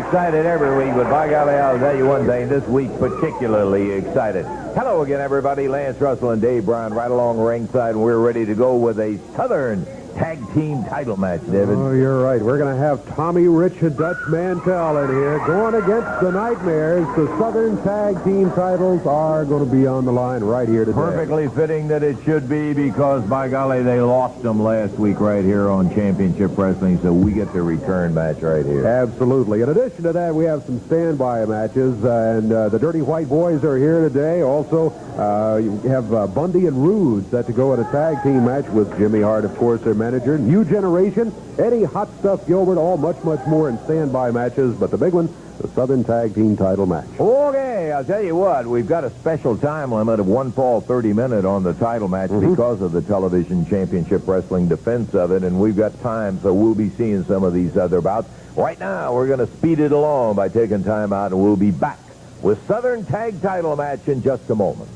excited every week, but by golly, I'll tell you one thing, this week particularly excited. Hello again, everybody. Lance Russell and Dave Brown right along ringside, and we're ready to go with a Southern Tag Team title match, David. Oh, you're right. We're going to have Tommy Rich and Dutch Mantell in here going against the Nightmares. The Southern Tag Team titles are going to be on the line right here today. Perfectly fitting that it should be, because by golly, they lost them last week right here on Championship Wrestling, so we get the return match right here. Absolutely. In addition to that, we have some standby matches, and the Dirty White Boys are here today. Also, you have Bundy and Rude set to go in a tag team match with Jimmy Hart, of course, their manager. New Generation, Eddie Hot Stuff Gilbert, all much more in standby matches. But the big one, the Southern Tag Team title match. Okay, I'll tell you what, we've got a special time limit of 1 fall 30 minute on the title match because of the Television Championship Wrestling defense of it, and we've got time, so we'll be seeing some of these other bouts. Right now, we're going to speed it along by taking time out, and we'll be back with Southern Tag title match in just a moment.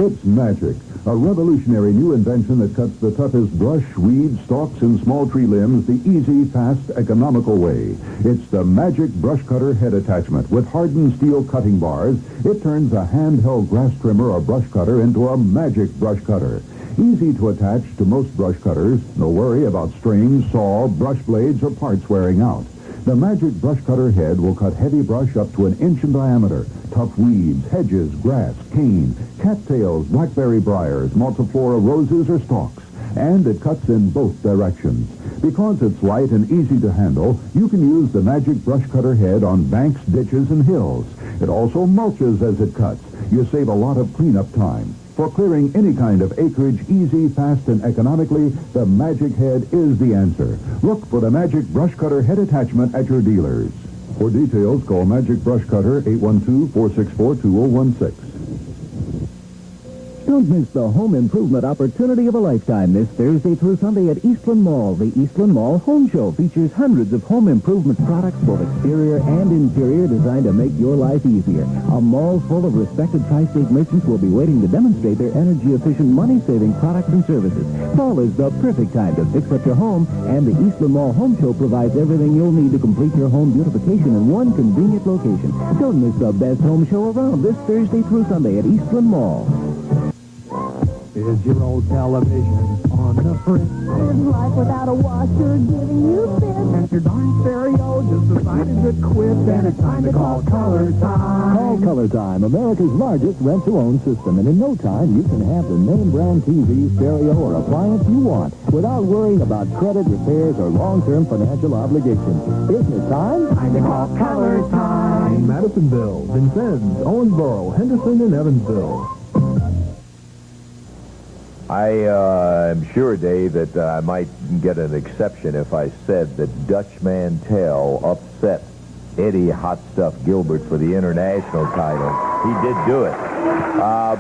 It's Magic, a revolutionary new invention that cuts the toughest brush, weeds, stalks, and small tree limbs the easy, fast, economical way. It's the Magic Brush Cutter Head Attachment. With hardened steel cutting bars, it turns a handheld grass trimmer or brush cutter into a magic brush cutter. Easy to attach to most brush cutters. No worry about strings, saw, brush blades, or parts wearing out. The Magic Brush Cutter Head will cut heavy brush up to 1 inch in diameter. Tough weeds, hedges, grass, cane, cattails, blackberry briars, multiflora roses, or stalks. And it cuts in both directions. Because it's light and easy to handle, you can use the Magic Brush Cutter Head on banks, ditches, and hills. It also mulches as it cuts. You save a lot of cleanup time. For clearing any kind of acreage, easy, fast, and economically, the Magic Head is the answer. Look for the Magic Brush Cutter Head Attachment at your dealers. For details, call Magic Brush Cutter 812-464-2016. Don't miss the home improvement opportunity of a lifetime this Thursday through Sunday at Eastland Mall. The Eastland Mall Home Show features hundreds of home improvement products, both exterior and interior, designed to make your life easier. A mall full of respected tri-state merchants will be waiting to demonstrate their energy-efficient, money-saving products and services. Fall is the perfect time to fix up your home, and the Eastland Mall Home Show provides everything you'll need to complete your home beautification in one convenient location. Don't miss the best home show around this Thursday through Sunday at Eastland Mall. Is your old television on the fritz? Is life without a washer giving you fits? And your darn stereo just decided to quit? Then it's time to call Color Time. Call Color Time, America's largest rent-to-own system. And in no time, you can have the name brand TV, stereo, or appliance you want without worrying about credit, repairs, or long-term financial obligations. Isn't it time? Time to call Color Time. Madisonville, Vincennes, Owensboro, Henderson, and Evansville. I am sure, Dave, that I might get an exception if I said that Dutch Mantell upset Eddie Hot Stuff Gilbert for the international title. He did do it.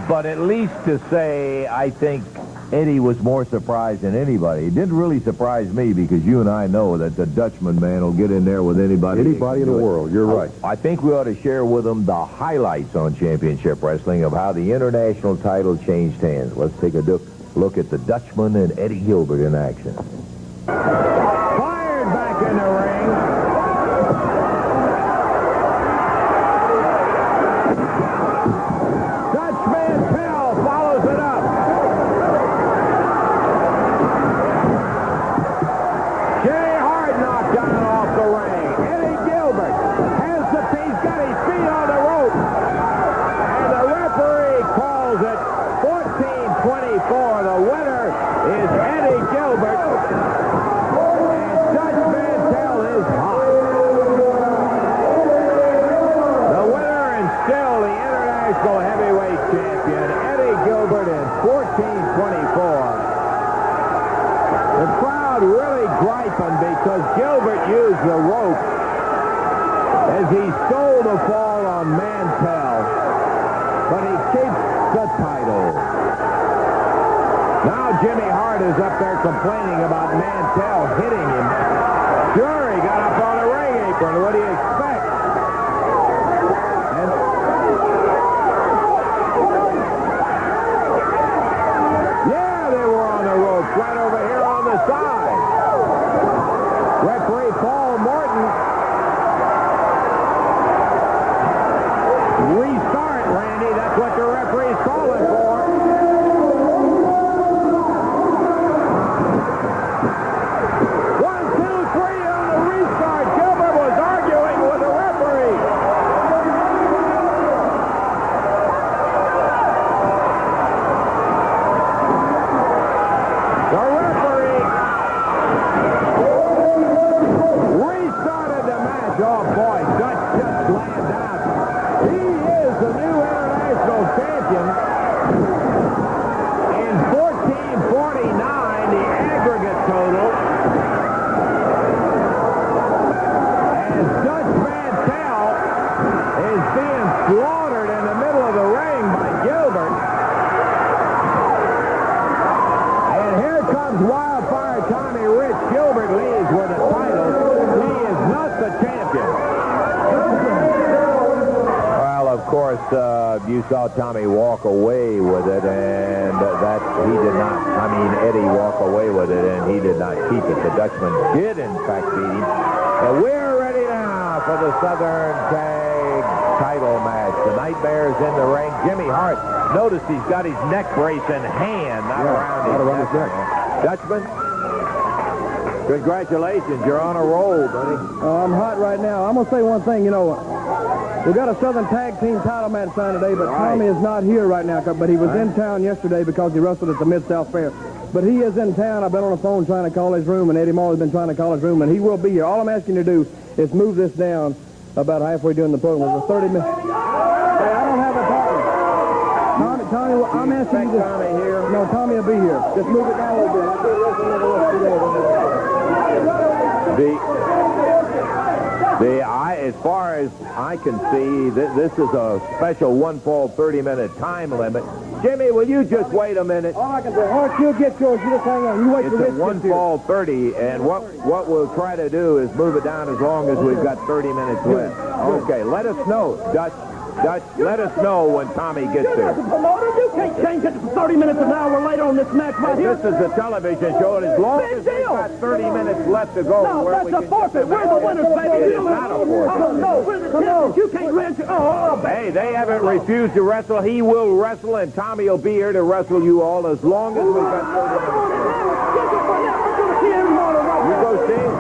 But at least to say, I think Eddie was more surprised than anybody. It didn't really surprise me, because you and I know that the Dutchman, man, will get in there with anybody. Anybody in the world, you're right. I think we ought to share with them the highlights on Championship Wrestling of how the international title changed hands. Let's take a look at the Dutchman and Eddie Gilbert in action. Fired back in the ring. Dutch Mantell follows it up. Jay Hart knocked down off the ring. Eddie Gilbert has the piece, got his feet on the rope. And the referee calls it 14-24. The winner is Eddie Gilbert. And Dutch Mantell is hot. The winner and still the international heavyweight champion, Eddie Gilbert, in 14-24. The crowd really griping because Gilbert used the rope as he stole the fall on Mantell. But he keeps the title. Now Jimmy Hart is up there complaining about Mantell hitting him. Sure, he got up on the ring apron. What do you expect? And with a title. He is not the champion. Well, of course, you saw Tommy walk away with it, and that he did not. I mean, Eddie walk away with it, and he did not keep it. The Dutchman did, in fact, beat him. And we're ready now for the Southern Tag title match. The Nightmare's in the ring. Jimmy Hart, notice he's got his neck brace in hand, not around his neck. Dutchman, congratulations. You're on a roll, buddy. I'm hot right now. I'm going to say one thing, you know. We've got a Southern Tag Team title match signed today, but Tommy is not here right now. But he was in town yesterday because he wrestled at the Mid-South Fair. But he is in town. I've been on the phone trying to call his room, and Eddie Marley's been trying to call his room, and he will be here. All I'm asking you to do is move this down about halfway during the program. It's a 30 minutes. Hey, I don't have a partner. Tommy, I'm asking you to... Tommy here. No, Tommy will be here. Just move it down a little bit. I'll do the rest of the as far as I can see, this is a special one-fall 30-minute time limit. Jimmy, will you just wait a minute? All I can say, Hart, you'll get yours. You just hang on. You wait It's till a one-fall 30, and what we'll try to do is move it down as long as we've got 30 minutes left. Okay, let us know, Dutch, let us know when Tommy gets there. You can't change it for 30 minutes an hour later on this match right here. This is a television show, and as long as we've got 30 minutes left to go, No, that's a forfeit. We're the winners, baby. It is not a forfeit. Oh, no, we're the champions. You can't wrestle. Oh, Hey, they haven't refused to wrestle. He will wrestle, and Tommy will be here to wrestle you all as long as we've got 30 minutes. You go, Steve.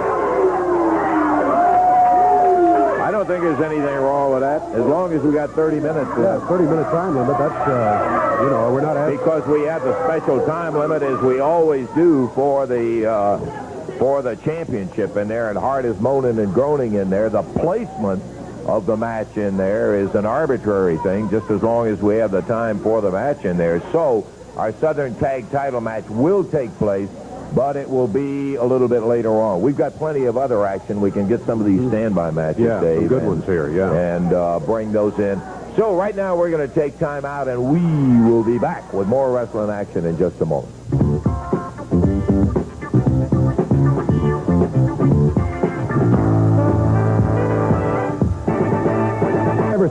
I don't think there's anything wrong with that. As long as we got 30 minutes. 30-minute time limit. That's, we're not asking. Because we have the special time limit, as we always do for the championship in there, and Hart is moaning and groaning in there. The placement of the match in there is an arbitrary thing, just as long as we have the time for the match in there. So our Southern Tag title match will take place, but it will be a little bit later on. We've got plenty of other action. We can get some of these standby matches, Dave. Some good ones here, and bring those in. So right now we're going to take time out, and we will be back with more wrestling action in just a moment.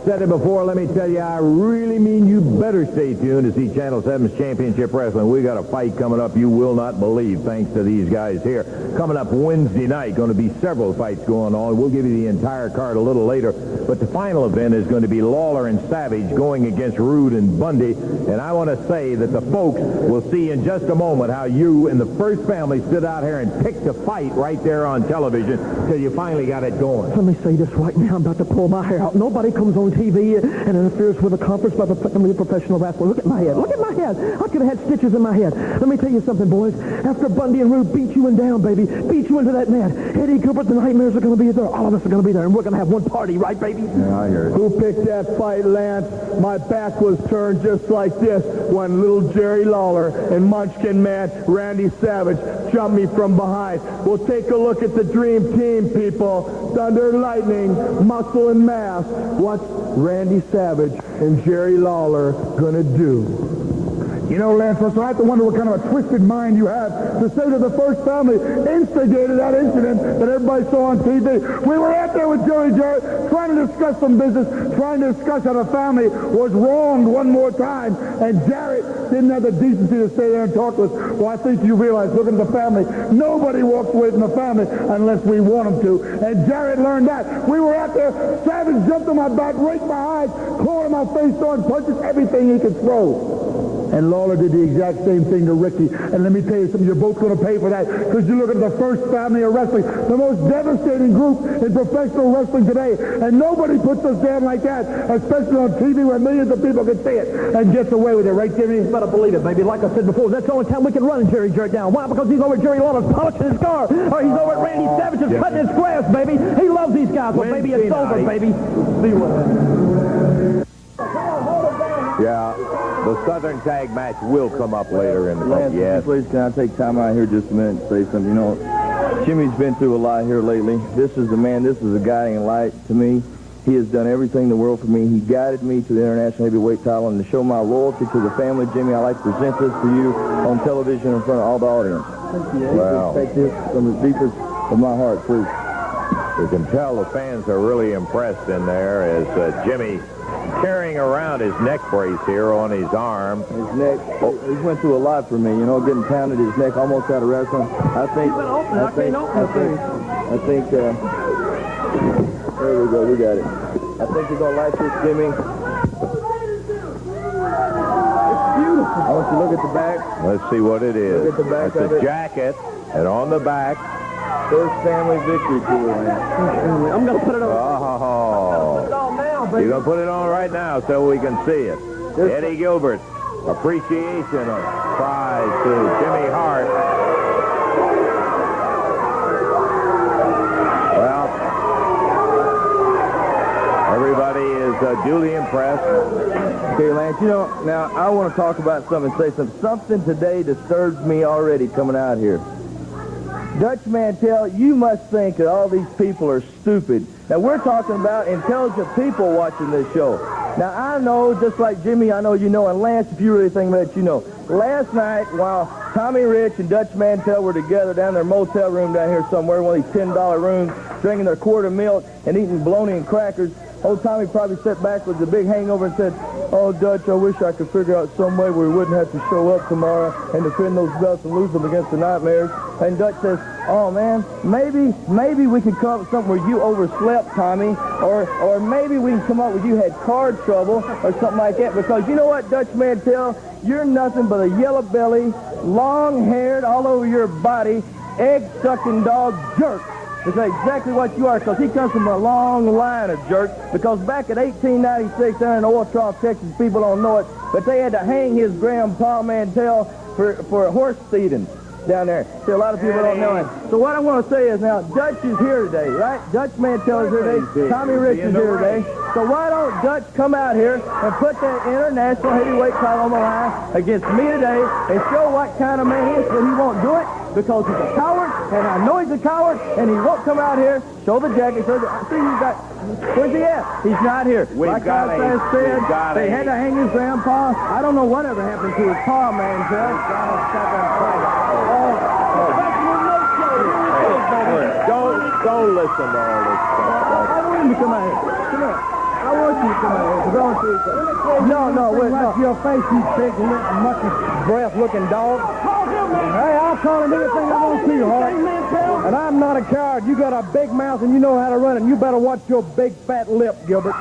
Said it before, let me tell you, I really mean you better stay tuned to see Channel 7's Championship Wrestling. We got a fight coming up you will not believe, thanks to these guys here. Coming up Wednesday night, going to be several fights going on. We'll give you the entire card a little later, but the final event is going to be Lawler and Savage going against Rude and Bundy, and I want to say that the folks will see in just a moment how you and the First Family stood out here and picked a fight right there on television till you finally got it going. Let me say this right now. I'm about to pull my hair out. Nobody comes on TV and interferes with a conference by the family of professional wrestler. Look at my head. Look at my head. I could have had stitches in my head. Let me tell you something, boys. After Bundy and Rude beat you and down, baby, beat you into that mat, Eddie Gilbert, the Nightmares are going to be there. All of us are going to be there, and we're going to have one party, right, baby? Yeah, I hear it. Who picked that fight, Lance? My back was turned just like this when little Jerry Lawler and Munchkin Man Randy Savage jumped me from behind. We'll take a look at the dream team, people. Thunder, Lightning, Muscle, and Mass. What's Randy Savage and Jerry Lawler gonna do? You know, Lance Russell, I have to wonder what kind of a twisted mind you have to say to the First Family instigated that incident that everybody saw on TV. We were out there with Jerry Jarrett trying to discuss some business, trying to discuss how the family was wronged one more time, and Jarrett didn't have the decency to stay there and talk to us. Well, I think you realize, looking at the family, nobody walks away from the family unless we want them to, and Jarrett learned that. We were out there, Savage jumped on my back, raked my eyes, clawing my face, throwing punches, everything he could throw. And Lawler did the exact same thing to Ricky. And let me tell you something, you're both going to pay for that, because you look at the First Family of Wrestling, the most devastating group in professional wrestling today, and nobody puts us down like that, especially on TV where millions of people can see it and gets away with it, right, Jimmy? You better believe it, baby. Like I said before, that's the only time we can run Jerry Jarrett down. Why? Because he's over at Jerry Lawler's polishing his car, or he's over at Randy Savage's cutting his grass, baby. He loves these guys. Well, baby, it's over, baby. See what happens. Yeah, the Southern Tag match will come up later in the Lance, yes. please, can I take time out here just a minute and say something? You know, Jimmy's been through a lot here lately. This is the man, this is a guiding light to me. He has done everything in the world for me. He guided me to the International Heavyweight title, and to show my loyalty to the family, Jimmy, I'd like to present this to you on television in front of all the audience. Wow. Take this from the deepest with my heart, please. You can tell the fans are really impressed in there as Jimmy carrying around his neck brace here on his arm. His neck, he went through a lot for me, you know, getting pounded his neck almost out of wrestling. I think, there we go, we got it. I think you're going to like this, Jimmy. It's beautiful. I want you to look at the back. Let's see what it is. Look at the back That's of a jacket, and on the back. First family victory tour, man. I'm going to put it on. Oh. Put it on now, baby. You're going to put it on right now so we can see it. Eddie Gilbert, appreciation of prize to Jimmy Hart. Well, everybody is duly impressed. Okay, Lance, you know, now I want to talk about something, say something. Something today disturbs me already coming out here. Dutch Mantell, you must think that all these people are stupid. Now, we're talking about intelligent people watching this show. Now, I know, just like Jimmy, I know you know, and Lance, if you really think about it, you know. Last night, while Tommy Rich and Dutch Mantell were together down in their motel room down here somewhere, one of these $10 rooms, drinking their quart of milk and eating bologna and crackers, old Tommy probably sat back with a big hangover and said, "Oh, Dutch, I wish I could figure out some way where we wouldn't have to show up tomorrow and defend those belts and lose them against the Nightmares." And Dutch says, "Oh, man, maybe we could come up with something where you overslept, Tommy, or maybe we can come up with you had car trouble or something like that, because you know what, Dutch Mantell, you're nothing but a yellow belly, long-haired, all over your body, egg-sucking dog jerk." That's exactly what you are, because he comes from a long line of jerks, because back in 1896 down in Oil Trough, Texas, people don't know it, but they had to hang his grandpa Mantell for horse feeding down there. See, a lot of people don't know it. So what I want to say is now, Dutch is here today, right? Dutch Mantell is here today. Tommy Rich is here today. So why don't Dutch come out here and put that international heavyweight title on the line against me today and show what kind of man he is, but he won't do it because he's a coward, and I know he's a coward, and he won't come out here, show the jacket, see, he's got, where's he at? He's not here. Like I said, they had to hang his grandpa. I don't know whatever happened to his pa, Mantell. Don't listen to all this stuff. I want him to come out here. Come here. I want you to come out here, because I want you to come. No, wait, no. Your face, you big, mucky breath-looking dog. Hey, I'll call him anything I want to, Hart. And I'm not a coward. You got a big mouth and you know how to run it. You better watch your big fat lip, Gilbert.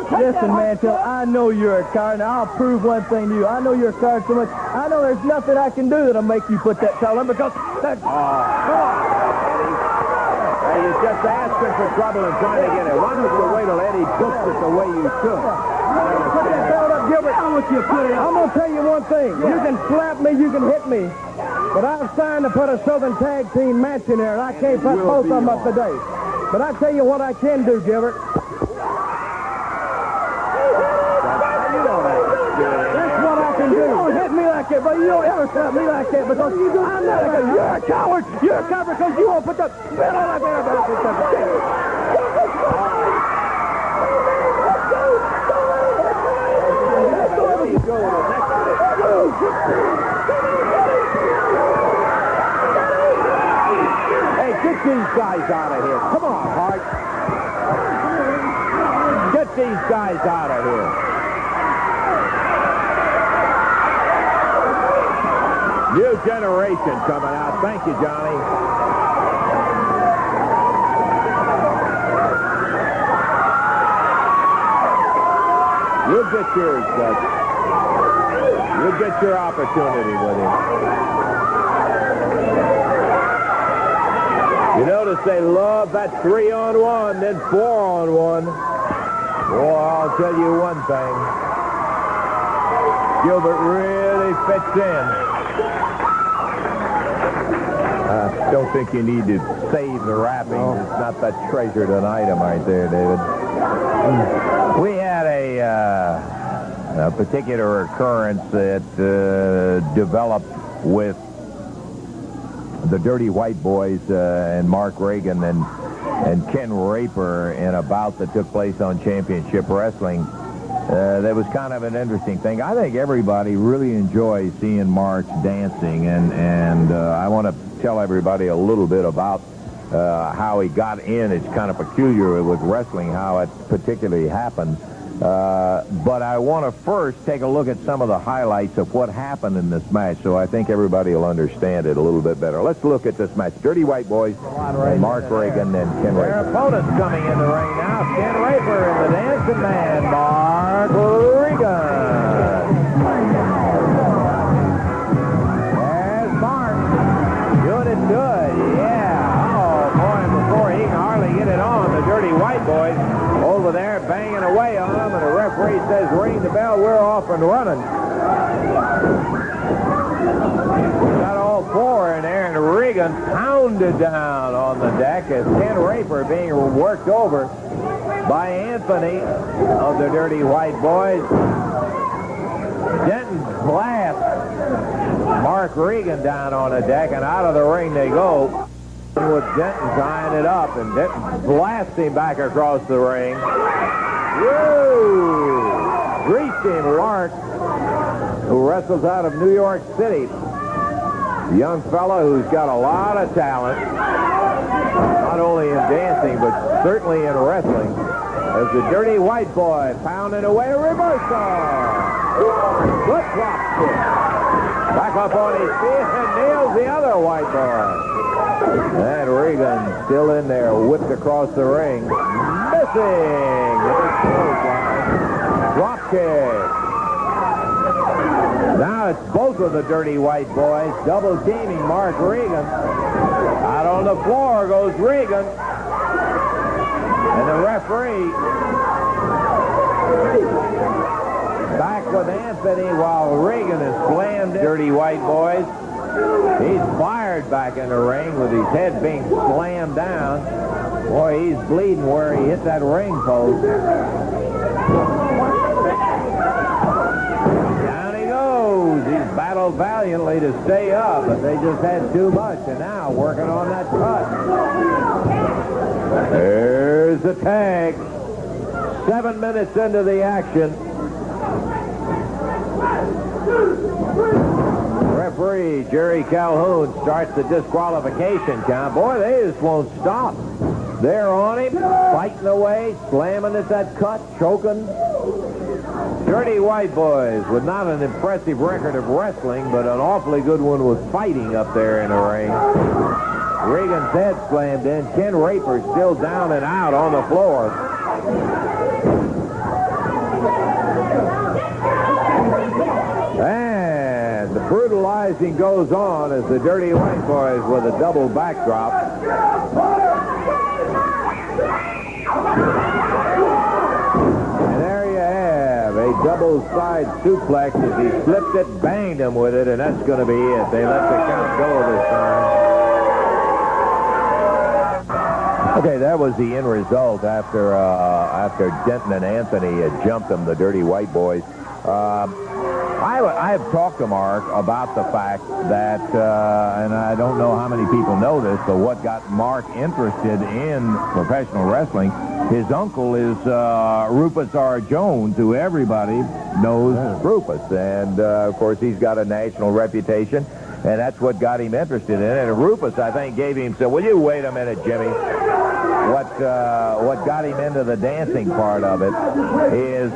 Listen, Mantell, I know you're a coward, and I'll prove one thing to you. I know you're a coward so much. I know there's nothing I can do that'll make you put that title on, because that's... Come on. You're just asking for trouble and trying to get it. Why don't you wait till Eddie books it the way you should? Put that belt up, Gilbert. I want you to put it up. I'm going to tell you one thing. Yeah. You can slap me, you can hit me, but I've signed to put a Southern Tag Team match in there, and I can't put both of them up today. But I tell you what I can do, Gilbert. That's what I can do. You don't hit me like that, but you don't ever slap me like that, because I'm not a coward. You're a coward. You're a coward because you won't put the belt on like that. Hey, get these guys out of here. Come on, Hart. Get these guys out of here. New generation coming out. Thank you, Johnny. You'll get yours, Dutch. You'll get your opportunity with him. You notice they love that 3-on-1, then 4-on-1. Boy, I'll tell you one thing. Gilbert really fits in. I don't think you need to save the wrappings. It's not that treasured an item right there, David. We had a particular occurrence that developed with the Dirty White Boys and Mark Reagan and Ken Raper in a bout that took place on Championship Wrestling. that was kind of an interesting thing. I think everybody really enjoys seeing Mark dancing, and I want to tell everybody a little bit about how he got in. It's kind of peculiar with wrestling how it particularly happened. But I want to first take a look at some of the highlights of what happened in this match, so I think everybody will understand it a little bit better. Let's look at this match. Dirty White Boys and Mark Reagan and Ken Raper. Their opponents coming in the ring now. Ken Raper and the dancing man, Mark Reagan. There's Mark. Doing it good. Yeah. Oh, boy, before he can hardly get it on, the Dirty White Boys over there banging away on him, and the referee says, ring the bell, we're off and running. Got all four in there, and Reagan pounded down on the deck as Ken Raper being worked over by Anthony of the Dirty White Boys. Denton blasts Mark Reagan down on the deck, and out of the ring they go. With Denton tying it up, and Denton blasts him back across the ring. Woo! Greased him, Mark, who wrestles out of New York City. A young fella who's got a lot of talent, not only in dancing, but certainly in wrestling. As the Dirty White Boy pounding away, reversal! Good drop kick. Back up on his feet and nails the other White Boy. And Reagan still in there, whipped across the ring. Missing! Drop kick. Now it's both of the Dirty White Boys double teaming Mark Reagan. Out on the floor goes Reagan. And the referee back with Anthony while Reagan is slammed. Dirty White Boys. He's fired back in the ring with his head being slammed down. Boy, he's bleeding where he hit that ring post. Down he goes. He's battled valiantly to stay up, but they just had too much, and now working on that cut. There's the tag. 7 minutes into the action. Referee Jerry Calhoun starts the disqualification count. Boy, they just won't stop. They're on him, fighting away, slamming at that cut, choking. Dirty White Boys with not an impressive record of wrestling, but an awfully good one with fighting up there in the ring. Reagan's head slammed in. Ken Raper still down and out on the floor. And the brutalizing goes on as the Dirty White Boys with a double backdrop. And there you have a double side suplex as he flipped it, banged him with it, and that's going to be it. They let the count go this time. Okay, that was the end result after Denton and Anthony had jumped them, the Dirty White Boys. I have talked to Mark about the fact that, and I don't know how many people know this, but what got Mark interested in professional wrestling, his uncle is Rufus R. Jones, who everybody knows Rufus. And, of course, he's got a national reputation, and that's what got him interested in it. And Rufus, I think, gave him, said, will you wait a minute, Jimmy? What got him into the dancing part of it is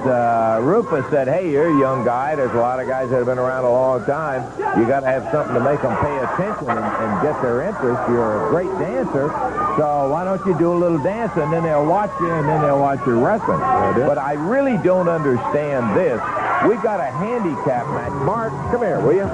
Rufus said, hey, you're a young guy. There's a lot of guys that have been around a long time. You got to have something to make them pay attention and get their interest. You're a great dancer, so why don't you do a little dancing, and then they'll watch you, and then they'll watch your wrestling. But I really don't understand this. We got a handicap match. Mark, come here, will you?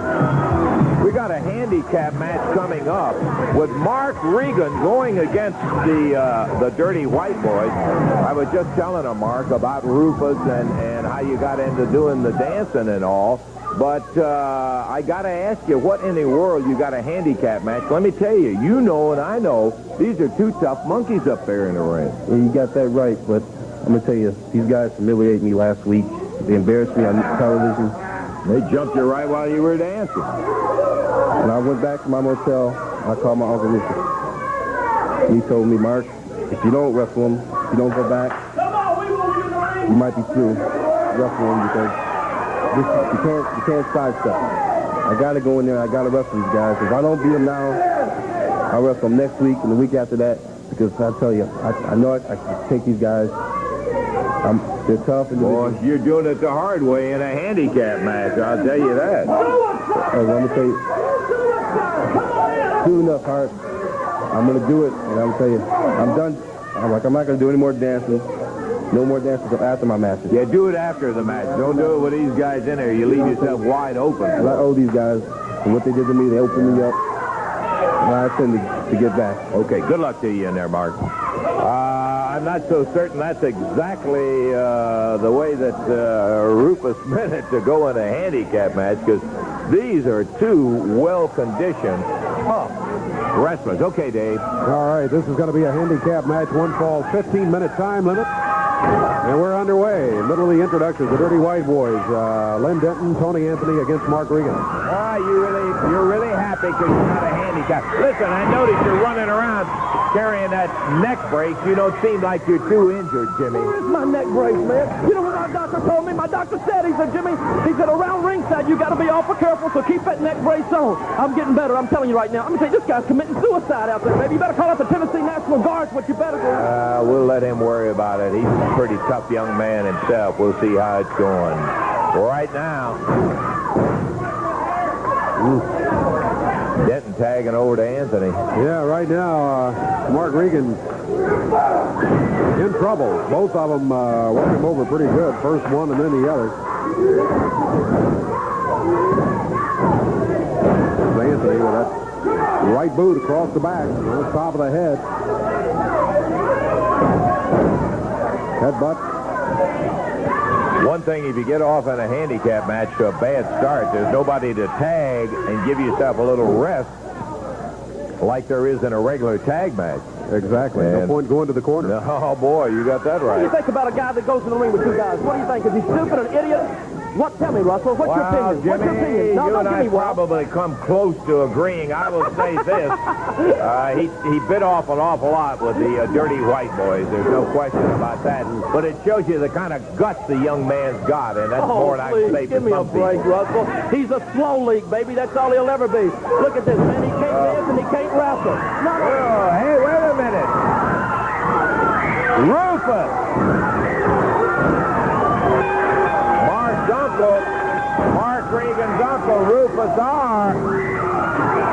We got a handicap match coming up with Mark Reagan going against the Dirty White Boys. I was just telling him, Mark, about Rufus and how you got into doing the dancing and all. But I got to ask you, what in the world you got a handicap match? Let me tell you, you know and I know, these are two tough monkeys up there in the ring. Yeah, you got that right, but I'm going to tell you, these guys humiliated me last week. They embarrassed me on television. They jumped you right while you were dancing. When I went back to my motel, I called my Uncle Rufus. He told me, Mark, if you don't wrestle him, if you don't go back, you might be through. wrestle him because you can't sidestep. I got to go in there. I got to wrestle these guys. If I don't beat them now, I'll wrestle them next week and the week after that. Because I tell you, I know I can take these guys. They're tough. And boy, you're doing it the hard way in a handicap match. I'll tell you that. I'm going to tell you, soon enough, Hart. I'm going to do it, and I'm going to tell you, I'm done. I'm not going to do any more dancing. No more dancing until after my matches. Yeah, do it after the match. Don't do it with these guys in there. You leave yourself wide open. And I owe these guys for what they did to me. They opened me up. And I intend to get back. Okay, good luck to you in there, Mark. I'm not so certain that's exactly the way that Rufus meant it to go in a handicap match, because these are two well-conditioned, tough wrestlers. Okay, Dave. All right, this is going to be a handicap match. One fall, 15-minute time limit. And we're underway. Middle of the introductions, the Dirty White Boys. Len Denton, Tony Anthony against Mark Regan. You're really happy because you're not a handicap. Listen, I noticed you're running around carrying that neck brace. You don't seem like you're too injured, Jimmy. Where's my neck brace, man? You know what my doctor told me? My doctor said, he said, Jimmy, he said, around ringside, you got to be awful careful, so keep that neck brace on. I'm getting better. I'm telling you right now. I'm going to say, this guy's committing suicide out there, baby. You better call up the Tennessee National Guard. What you better do. We'll let him worry about it. He's a pretty tough young man himself. We'll see how it's going. Right now, Denton tagging over to Anthony. Yeah, right now, Mark Regan in trouble. Both of them work him over pretty good. First one and then the other. Anthony with that right boot across the back, on the top of the head. Headbutt. One thing, if you get off in a handicap match to a bad start, there's nobody to tag and give yourself a little rest like there is in a regular tag match. Exactly. No point going to the corner. Oh, boy, you got that right. What do you think about a guy that goes in the ring with two guys? What do you think? Is he stupid, an idiot? What? Tell me, Russell. What's your opinion? Jimmy, what's your opinion? No, you and I probably come close to agreeing. I will say this. He bit off an awful lot with the Dirty White Boys. There's no question about that. But it shows you the kind of guts the young man's got, and that's more than I can say for give me a some break, people. Russell. He's a slow leak, baby. That's all he'll ever be. Look at this, man. He can't dance and he can't wrestle. Oh, hey, wait a minute. Rufus. Mark Regan's uncle, Rufus R.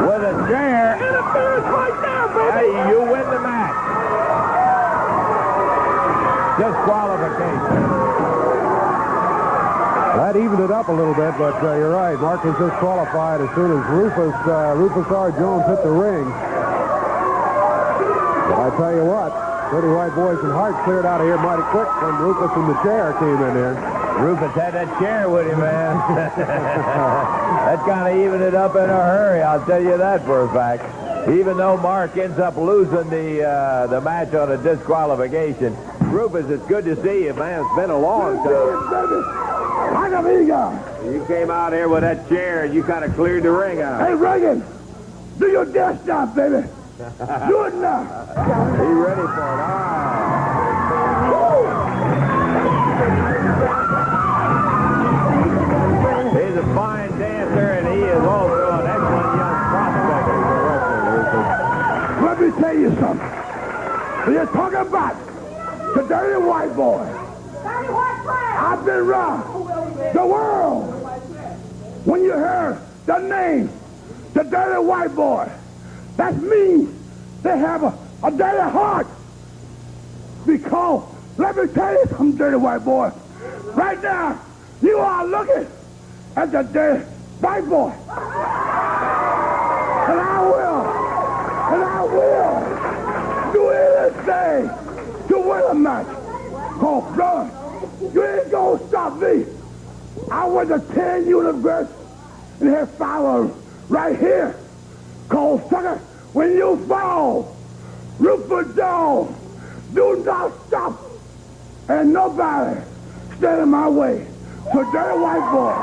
with a chair. Interference right there, baby. Hey, you win the match. Disqualification. That evened it up a little bit, but you're right. Mark was disqualified as soon as Rufus R. Jones hit the ring. But I tell you what, Dirty White Boys and Hart cleared out of here mighty quick when Rufus and the chair came in there. Rufus had that chair with him, man. That kind of evened it up in a hurry, I'll tell you that for a fact. Even though Mark ends up losing the match on a disqualification, Rufus, it's good to see you, man. It's been a long time. You came out here with that chair and you kind of cleared the ring out. Hey, Reagan, do your death job, baby. Do it now. He ready for it. All right. He's a fine dancer, and he is also an excellent young prospect. Let me tell you something. You're talking about the Dirty White Boy. I've been around the world. When you hear the name, the Dirty White Boy, that means they have a dirty heart. Because, let me tell you something, Dirty White Boy. Right now, you are looking at the Dirty White Boy. And I will do anything to win a match. Oh, brother, you ain't gonna stop me. I went to 10 universe and have 5 right here. Called sucker, when you fall, Rupert Jones, do not stop. And nobody stand in my way. So Dirty White Boy,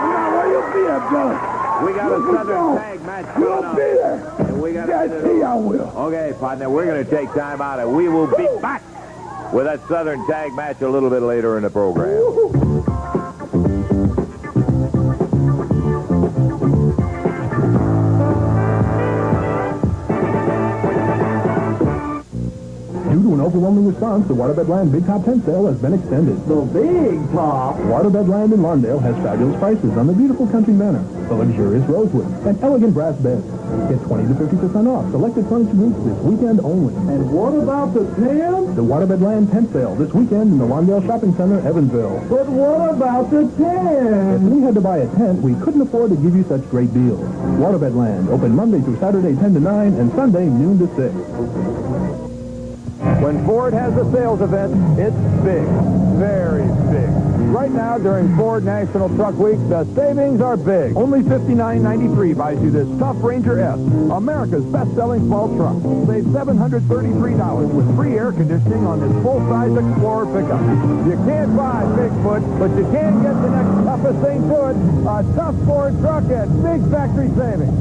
now where you be at, brother? We got a Southern tag match coming You'll up. be there. And we got Guarantee I will. Okay, partner, we're going to take time out, and we will be back with that Southern tag match a little bit later in the program. overwhelming response, the Waterbed Land Big Top Tent Sale has been extended. The Big Top. Waterbed Land in Lawndale has fabulous prices on the beautiful country manor, the luxurious rosewood, and elegant brass beds. Get 20 to 50% off selected furniture groups this weekend only. And what about the tent? The Waterbed Land Tent Sale this weekend in the Lawndale Shopping Center, Evansville. But what about the tent? If we had to buy a tent, we couldn't afford to give you such great deals. Waterbed Land, open Monday through Saturday 10 to 9 and Sunday noon to 6. When Ford has a sales event, it's big, very big. Right now, during Ford National Truck Week, the savings are big. Only $59.93 buys you this tough Ranger S, America's best-selling small truck. Save $733 with free air conditioning on this full-size Explorer pickup. You can't buy Bigfoot, but you can get the next toughest thing to it, a tough Ford truck at big factory savings.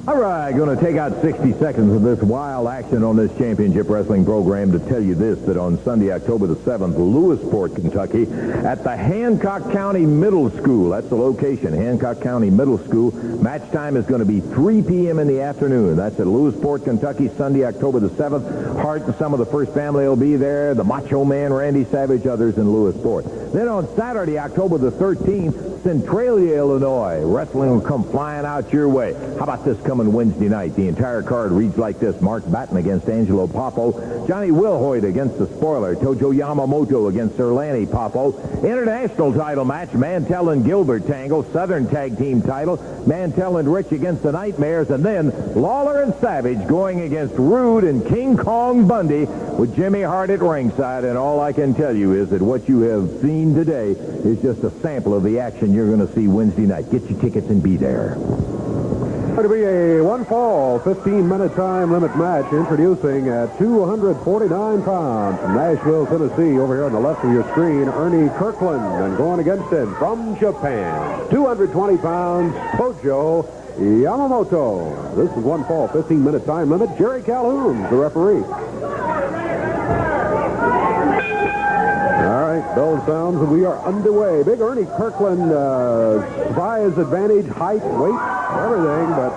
All right, going to take out 60 seconds of this wild action on this championship wrestling program to tell you this, that on Sunday, October the 7th, Lewisport, Kentucky, at the Hancock County Middle School. That's the location, Hancock County Middle School. Match time is going to be 3 p.m. in the afternoon. That's at Lewisport, Kentucky, Sunday, October the 7th. Hart and some of the First Family will be there. The Macho Man, Randy Savage, others in Lewisport. Then on Saturday, October the 13th, Centralia, Illinois. Wrestling will come flying out your way. How about this coming Wednesday night? The entire card reads like this. Mark Batten against Angelo Popo. Johnny Wilhoit against the Spoiler. Tojo Yamamoto against Erlani Popo. International title match, Mantell and Gilbert Tangle. Southern Tag Team title, Mantell and Rich against the Nightmares. And then Lawler and Savage going against Rude and King Kong Bundy with Jimmy Hart at ringside. And all I can tell you is that what you have seen today is just a sample of the action you're going to see Wednesday night. Get your tickets and be there. Going to be a one-fall, 15-minute time limit match, introducing at 249 pounds from Nashville, Tennessee, over here on the left of your screen, Ernie Kirkland, and going against him from Japan, 220 pounds, Tojo Yamamoto. This is one-fall, 15-minute time limit. Jerry Calhoun, the referee. All right, those sounds, and we are underway. Big Ernie Kirkland by his advantage, height, weight, everything, but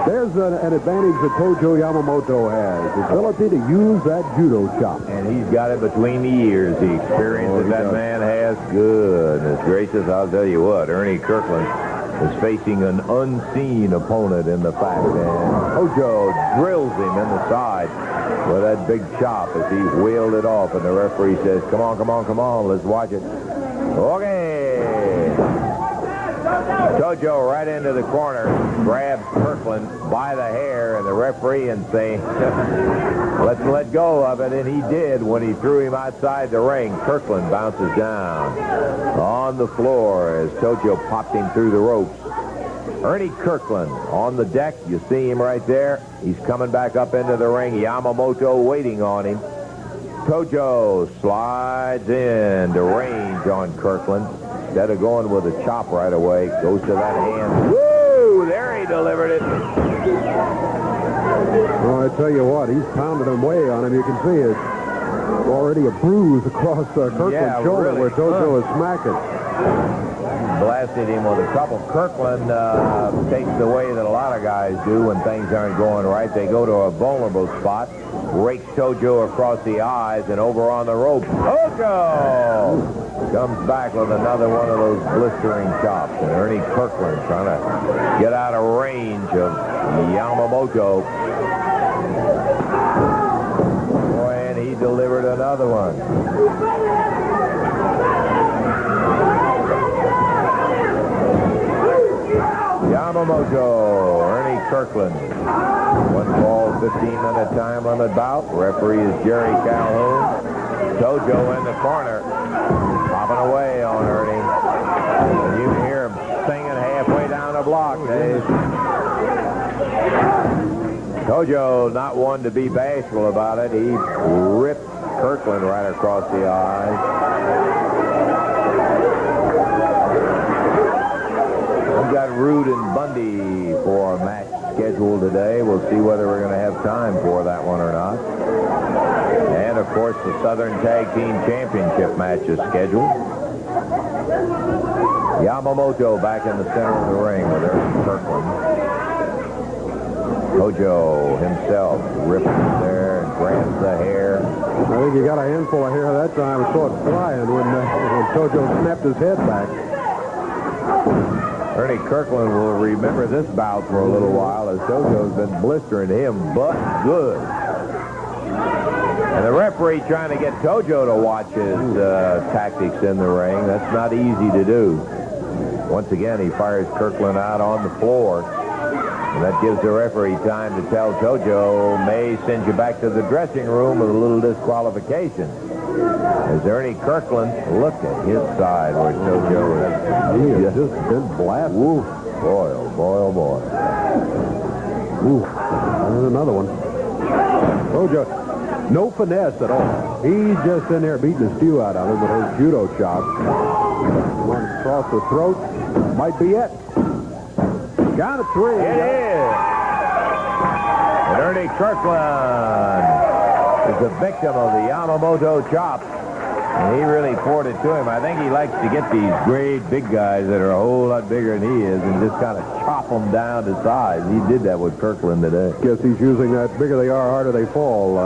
there's an advantage that Tojo Yamamoto has, the ability to use that judo chop. And he's got it between the ears, the experience that man has. Goodness gracious, I'll tell you what, Ernie Kirkland is facing an unseen opponent in the fact, and Tojo drills him in the side with that big chop as he wheeled it off, and the referee says, come on, come on, come on, let's watch it. Okay. Tojo right into the corner, grabs Kirkland by the hair, and the referee and saying, let's let go of it, and he did when he threw him outside the ring. Kirkland bounces down on the floor as Tojo popped him through the ropes. Ernie Kirkland on the deck. You see him right there. He's coming back up into the ring. Yamamoto waiting on him. Tojo slides in to range on Kirkland. Instead of going with a chop right away, goes to that hand. Woo! There he delivered it. Well, I tell you what, he's pounding away on him. You can see it. Already a bruise across Kirkland's shoulder really, where Tojo is smacking. Blasted him with a couple. Kirkland takes the way that a lot of guys do when things aren't going right. They go to a vulnerable spot, rakes Tojo across the eyes, and over on the rope. Tojo comes back with another one of those blistering chops. And Ernie Kirkland trying to get out of range of Yamamoto. Boy, and he delivered another one. Yamamoto, Ernie Kirkland. One ball, 15-minute time limit bout. Referee is Jerry Calhoun. Tojo in the corner, popping away on Ernie. And you can hear him singing halfway down the block, Dave. Tojo not one to be bashful about it. He ripped Kirkland right across the eyes. We've got Rude and Bundy for a match scheduled today. We'll see whether we're going to have time for that one or not. And, of course, the Southern Tag Team Championship match is scheduled. Yamamoto back in the center of the ring with Ernie Kirkland. Tojo himself rips there and grabs the hair. I think he got a handful of hair that time. I saw it flying when Tojo snapped his head back. Ernie Kirkland will remember this bout for a little while as Tojo's been blistering him, but good. And the referee trying to get Tojo to watch his tactics in the ring. That's not easy to do. Once again, he fires Kirkland out on the floor. And that gives the referee time to tell Tojo, may send you back to the dressing room with a little disqualification. As Ernie Kirkland, look at his side where Tojo has. He has just been blasted. Ooh, boy, oh boy, oh boy. Ooh, there's another one. Tojo, no finesse at all. He's just in there beating the stew out of him with his judo chop. One across the throat. Might be it. Count of 3. It is. And Ernie Kirkland is the victim of the Yamamoto chop. And he really poured it to him. I think he likes to get these great big guys that are a whole lot bigger than he is and just kind of chop them down to size. He did that with Kirkland today. Guess he's using that bigger they are, harder they fall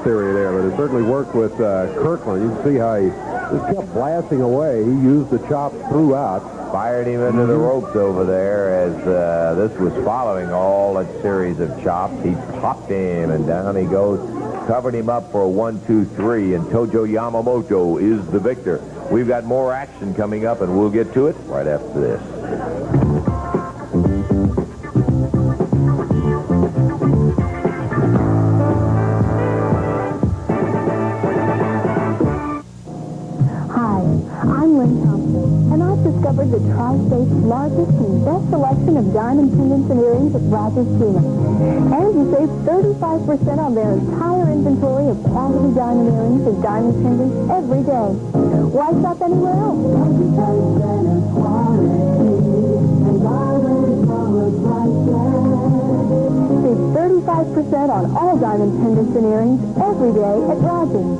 theory there. But it certainly worked with Kirkland. You can see how he just kept blasting away. He used the chop throughout. Fired him into the ropes over there as this was following all that series of chops. He popped him, and down he goes. Covered him up for a 1, 2, 3, and Tojo Yamamoto is the victor. We've got more action coming up, and we'll get to it right after this. Discovered the Tri-State's largest and best selection of diamond pendants and earrings at Rogers Jewelry. And you save 35% on their entire inventory of quality diamond earrings and diamond pendants every day. Why shop anywhere else? Save 35% on all diamond pendants and earrings every day at Rogers.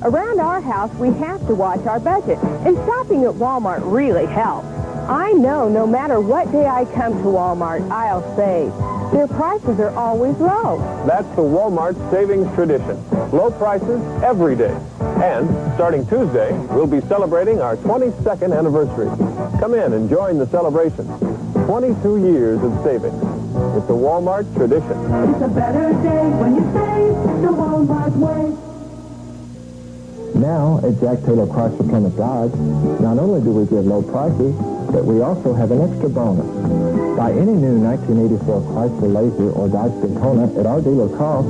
Around our house, we have to watch our budget, and shopping at Walmart really helps. I know no matter what day I come to Walmart, I'll save. Their prices are always low. That's the Walmart savings tradition. Low prices every day. And starting Tuesday, we'll be celebrating our 22nd anniversary. Come in and join the celebration. 22 years of savings. It's a Walmart tradition. It's a better day when you save the Walmart way. Now, at Jack Taylor Chrysler Plymouth Dodge, not only do we give low prices, but we also have an extra bonus. Buy any new 1984 Chrysler Laser or Dodge Daytona at our dealer cost,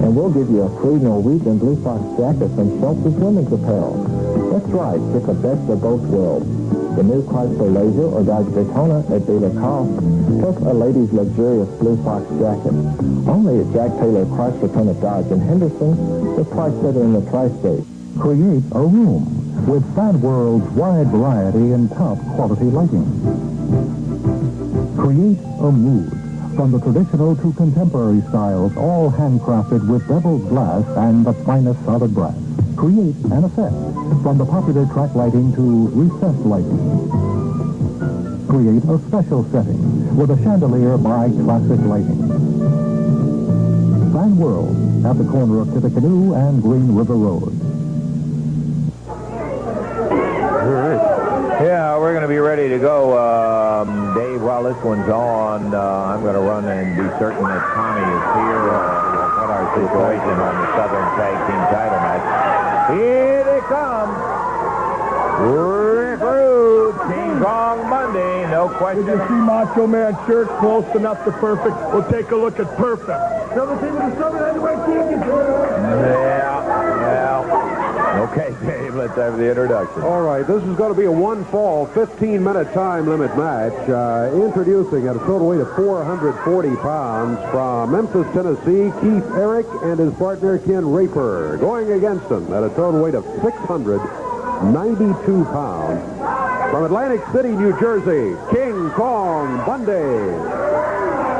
and we'll give you a free Norwegian Blue Fox jacket from Schultz's Women's Apparel. That's right, it's the best of both worlds. The new Chrysler Laser or Dodge Daytona at dealer cost, plus a lady's luxurious Blue Fox jacket. Only at Jack Taylor Chrysler Plymouth Dodge in Henderson, the price setter in the Tri-State. Create a room with Fan World's wide variety and top quality lighting. Create a mood from the traditional to contemporary styles, all handcrafted with beveled glass and the finest solid brass. Create an effect from the popular track lighting to recessed lighting. Create a special setting with a chandelier by Classic Lighting. Fan World at the corner of Tippecanoe and Green River Road. Yeah, we're going to be ready to go. Dave, while this one's on, I'm going to run and be certain that Tommy is here. What our situation on the Southern Tag Team title match. Here they come. Rick Rude, King Kong Bundy, no question. Did you see Macho Man shirt close enough to perfect? We'll take a look at perfect. Okay, Dave, let's have the introduction. All right, this is going to be a one-fall, 15-minute time limit match. Introducing at a total weight of 440 pounds from Memphis, Tennessee, Keith Eric and his partner Ken Raper. Going against him at a total weight of 692 pounds from Atlantic City, New Jersey, King Kong Bundy.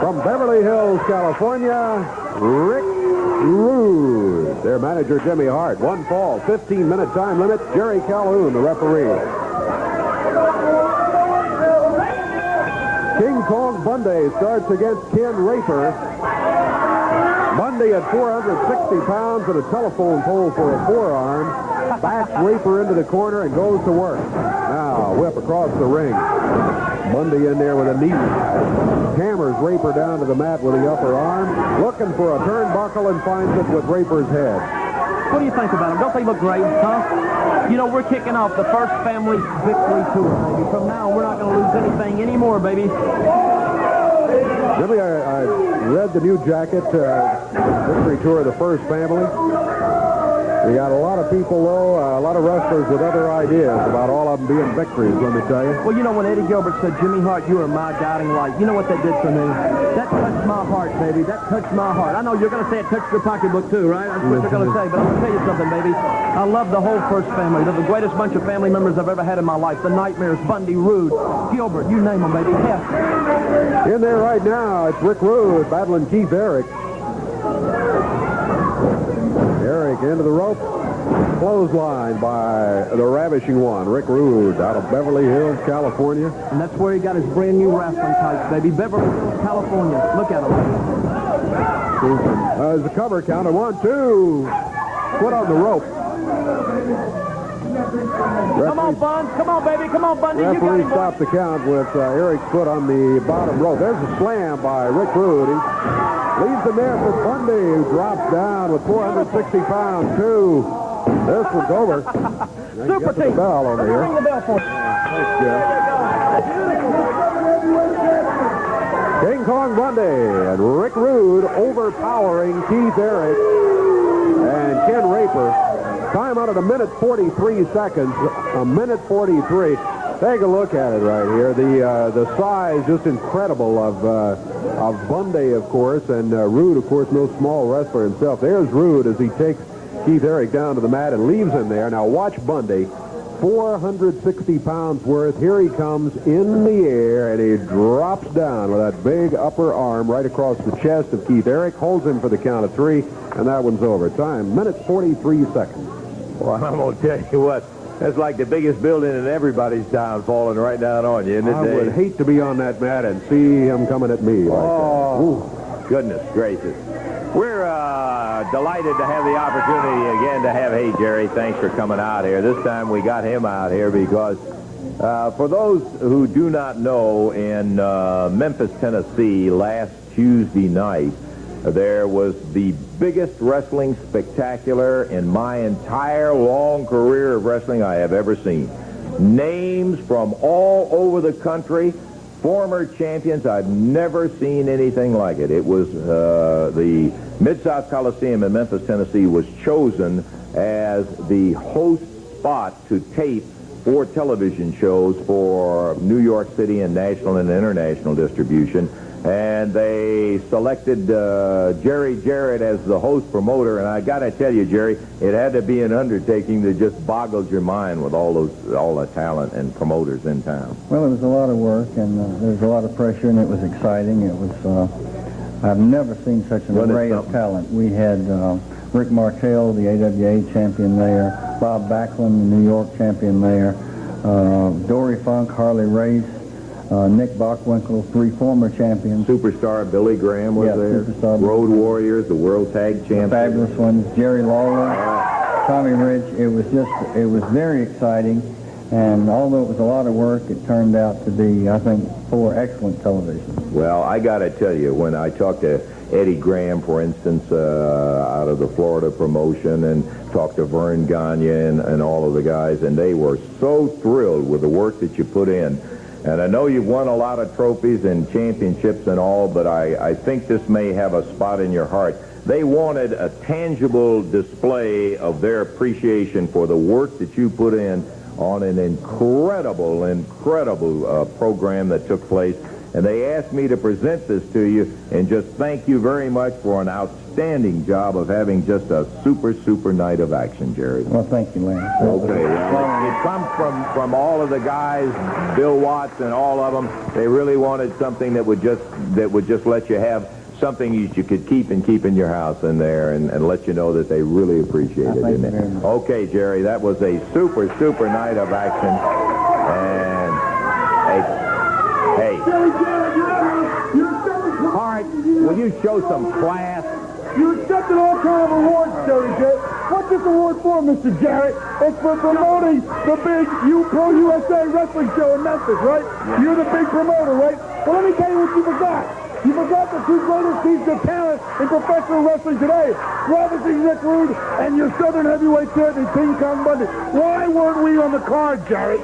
From Beverly Hills, California, Rick Rude. Their manager, Jimmy Hart. One fall, 15-minute time limit. Jerry Calhoun, the referee. King Kong Bundy starts against Ken Raper. Bundy at 460 pounds and a telephone pole for a forearm. Backs Raper into the corner and goes to work. Now, whip across the ring. Bundy in there with a knee. Hammers Raper down to the mat with the upper arm. Looking for a turnbuckle and finds it with Raper's head. What do you think about them? Don't they look great, huh? You know, we're kicking off the first family victory tour, baby. From now on, we're not going to lose anything anymore, baby. Jimmy, I read the new jacket, victory tour of the first family. We got a lot of people, though, a lot of wrestlers with other ideas about all of them being victories, let me tell you. Well, you know, when Eddie Gilbert said, Jimmy Hart, you are my guiding light, you know what that did for me? That touched my heart, baby. That touched my heart. I know you're going to say it touched your pocketbook, too, right? That's what you're going to say, but I'm going to tell you something, baby. I love the whole first family. They're the greatest bunch of family members I've ever had in my life. The Nightmares, Bundy, Rude, Gilbert, you name them, baby. Yeah. In there right now, it's Rick Rude battling Keith Eric. Eric into the rope. Clothesline by the ravishing one, Rick Rude, out of Beverly Hills, California. And that's where he got his brand new wrestling tights, baby. Beverly Hills, California. Look at him. There's the cover count of 1, 2. Foot on the rope. Come on, Bun. Come on, baby. Come on, Bundy. You got Referee him, stopped the count with Eric's foot on the bottom rope. There's a slam by Rick Rude. He leaves him there for Bundy, who drops down with 460 pounds, too. This one's over. Super team. Bell over here. Ring the bell for me. Thanks, Jeff. King Kong Bundy and Rick Rude overpowering Keith Eric and Ken Raper. Time out at 1:43 seconds. 1:43. Take a look at it right here. The size just incredible of Bundy, of course, and Rude, of course, no small wrestler himself. There's Rude as he takes Keith Eric down to the mat and leaves him there. Now watch Bundy. 460 pounds worth. Here he comes in the air, and he drops down with that big upper arm right across the chest of Keith Eric. Holds him for the count of 3, and that one's over. Time, 1:43 seconds. Well, I'm going to tell you what. That's like the biggest building in everybody's town falling right down on you, isn't it, I Dave? would hate to be on that mat and see him coming at me like Oh, goodness gracious. We're delighted to have the opportunity again to have, hey, Jerry, thanks for coming out here. This time we got him out here because for those who do not know, in Memphis, Tennessee, last Tuesday night, there was the biggest wrestling spectacular in my entire long career of wrestling I have ever seen. Names from all over the country, former champions. I've never seen anything like it. It was the Mid-South Coliseum in Memphis, Tennessee was chosen as the host spot to tape 4 television shows for New York City and national and international distribution. And they selected Jerry Jarrett as the host promoter. And I got to tell you, Jerry, it had to be an undertaking that just boggles your mind with all the talent and promoters in town. Well, it was a lot of work, and there was a lot of pressure, and it was exciting. It was, I've never seen such an array of talent. We had Rick Martell, the AWA champion there, Bob Backlund, the New York champion there, Dory Funk, Harley Race, Nick Bockwinkel, 3 former champions. Superstar Billy Graham was there. Superstar Road Warriors, the World Tag Champions. Fabulous ones. Jerry Lawler, Tommy Rich. It was very exciting. And although it was a lot of work, it turned out to be, I think, 4 excellent televisions. Well, I got to tell you, when I talked to Eddie Graham, for instance, out of the Florida promotion, and talked to Vern Gagne and all of the guys, and they were so thrilled with the work that you put in. And I know you've won a lot of trophies and championships and all, but I think this may have a spot in your heart. They wanted a tangible display of their appreciation for the work that you put in on an incredible program that took place. And they asked me to present this to you and just thank you very much for an outstanding job of having just a super night of action, Jerry. Well, thank you, Lance. Okay, well, it comes from all of the guys, Bill Watts and all of them. They really wanted something that would just let you have something you could keep in your house in there and let you know that they really appreciate it. Thank you very much. Okay, Jerry, that was a super night of action. And Hey. All right, will you show some class? You accepted all kind of awards, Jerry J. What's this award for, Mr. Jarrett? It's for promoting the big Pro USA wrestling show in Memphis, right? Yeah. You're the big promoter, right? Well, let me tell you what you forgot. You forgot the two greatest pieces of talent in professional wrestling today. Ravishing Rick Rude and your Southern heavyweight champion, King Kong Bundy. Why weren't we on the card, Jarrett?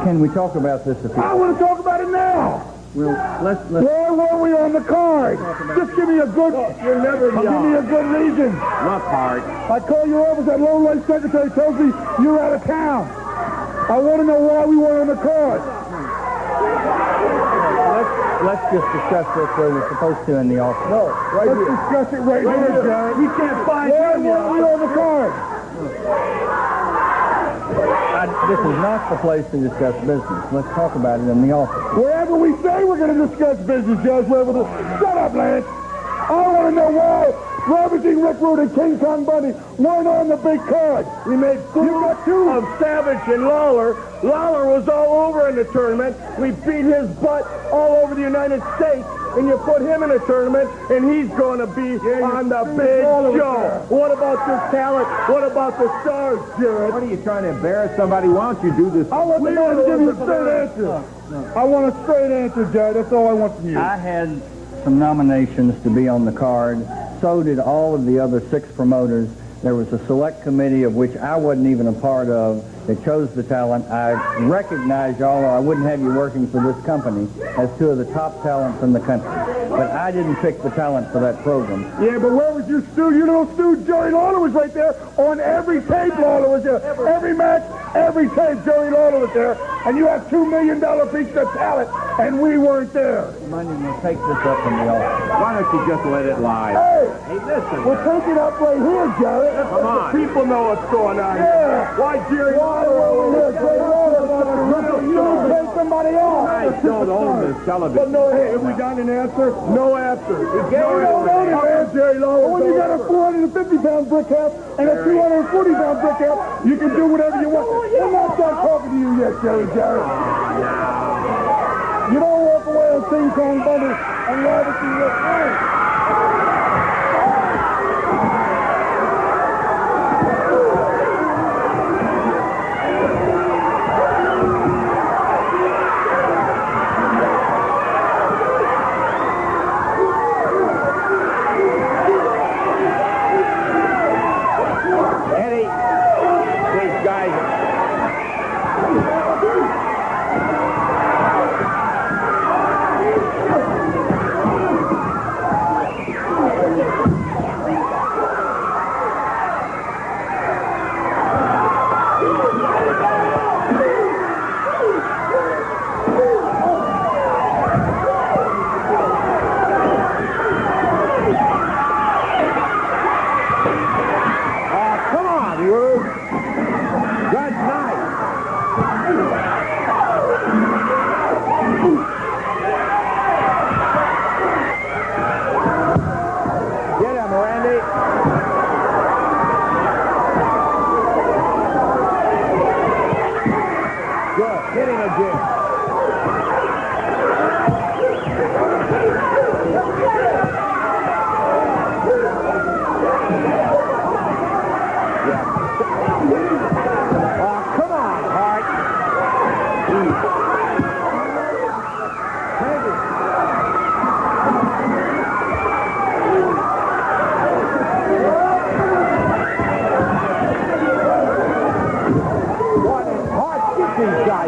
Can we talk about this? I want to talk about it now. Well, let's. Why weren't we on the card? Just give me a good. You're never Give me a good reason. Look, Hart. I call your office. That low-life secretary tells me you're out of town. I want to know why we weren't on the card. Let's just discuss this where we're supposed to in the office. No, let's discuss it right here, Jared. We can't find why weren't we on the card? This is not the place to discuss business. Let's talk about it in the office. Wherever we say we're going to discuss business, Judge, shut up, Lance. I want to know why Ravishing Rick Rude and King Kong Bundy weren't on the big card. We made two of Savage and Lawler. Lawler was all over in the tournament. We beat his butt all over the United States. And you put him in a tournament, and he's going to be on the big show. What about this talent? What about the stars, Jared? What are you trying to embarrass somebody? Why don't you do this? I want the man to give me a straight answer. I want a straight answer, Jared. That's all I want from you. I had some nominations to be on the card. So did all of the other 6 promoters. There was a select committee of which I wasn't even a part of that chose the talent. I recognize y'all, or I wouldn't have you working for this company, as 2 of the top talents in the country. But I didn't pick the talent for that program. Yeah, but where was your Stu? You know, Stu, Jerry Lawler was right there on every tape. Lawler was there. Every match, every tape, Jerry Lawler was there. And you have $2 million pieces of talent, and we weren't there. Money will take this up in the office. Why don't you just let it lie? Hey, listen. We'll take it up right here, Jerry. Come on. People know what's going on. Yeah. Why Jerry Lawler? You don't pay somebody else. I don't own this television. But no, hey, have we got an answer? No answer. We don't own it, Jerry Lawler. When you got a 450-pound brick house and a 240-pound brick house, you can do whatever you want. I'm not done talking to you yet, Jerry. You don't walk away on King Kong Bundy and Ravishing Rick Rude.